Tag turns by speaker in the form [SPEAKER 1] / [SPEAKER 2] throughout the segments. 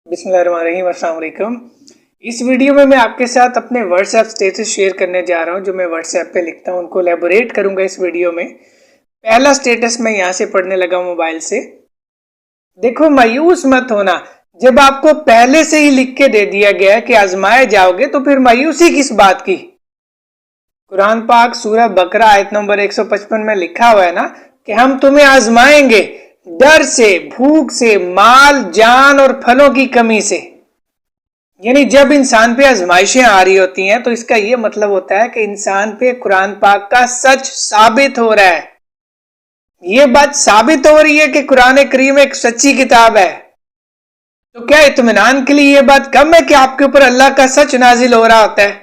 [SPEAKER 1] बिस्मिल्लाहिर्रहमानिर्रहीम, अस्सलाम वालेकुम। इस वीडियो में मैं आपके साथ अपने व्हाट्सएप स्टेटस शेयर करने जा रहा हूं जो मैं व्हाट्सएप पे लिखता हूं, उनको एलेबोरेट करूंगा इस वीडियो में। पहला स्टेटस मैं यहां से पढ़ने लगा मोबाइल से। देखो, मायूस मत होना। जब आपको पहले से ही लिख के दे दिया गया है कि आजमाए जाओगे तो फिर मायूसी किस बात की। कुरान पाक सूरह बकरा आयत नंबर 155 में लिखा हुआ है ना कि हम तुम्हें आजमाएंगे डर से, भूख से, माल, जान और फलों की कमी से। यानी जब इंसान पे आजमाइशें आ रही होती हैं तो इसका यह मतलब होता है कि इंसान पे कुरान पाक का सच साबित हो रहा है। यह बात साबित हो रही है कि कुरान करीम एक सच्ची किताब है। तो क्या इत्मीनान के लिए यह बात कम है कि आपके ऊपर अल्लाह का सच नाजिल हो रहा होता है?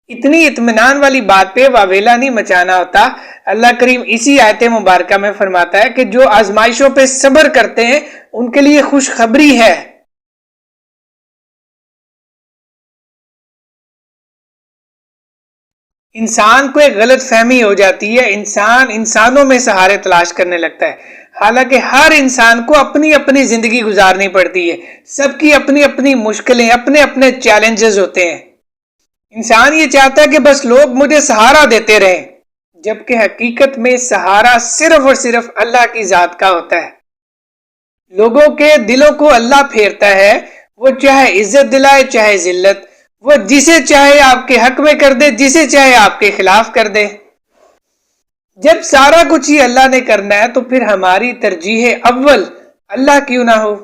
[SPEAKER 1] इतनी इत्मीनान वाली बात पे वावेला नहीं मचाना होता। अल्लाह करीम इसी आयत मुबारक में फरमाता है कि जो आजमाइशों पे सब्र करते हैं उनके लिए खुशखबरी है। इंसान को एक गलत फहमी हो जाती है, इंसान इंसानों में सहारे तलाश करने लगता है। हालांकि हर इंसान को अपनी अपनी जिंदगी गुजारनी पड़ती है, सबकी अपनी अपनी मुश्किलें, अपने अपने चैलेंजेस होते हैं। इंसान ये चाहता है कि बस लोग मुझे सहारा देते रहें, जबकि हकीकत में सहारा सिर्फ और सिर्फ अल्लाह की जात का होता है। लोगों के दिलों को अल्लाह फेरता है, वो चाहे इज्जत दिलाए चाहे जिल्लत, वो जिसे चाहे आपके हक में कर दे, जिसे चाहे आपके खिलाफ कर दे। जब सारा कुछ ही अल्लाह ने करना है तो फिर हमारी तरजीह अव्वल अल्लाह क्यों ना हो।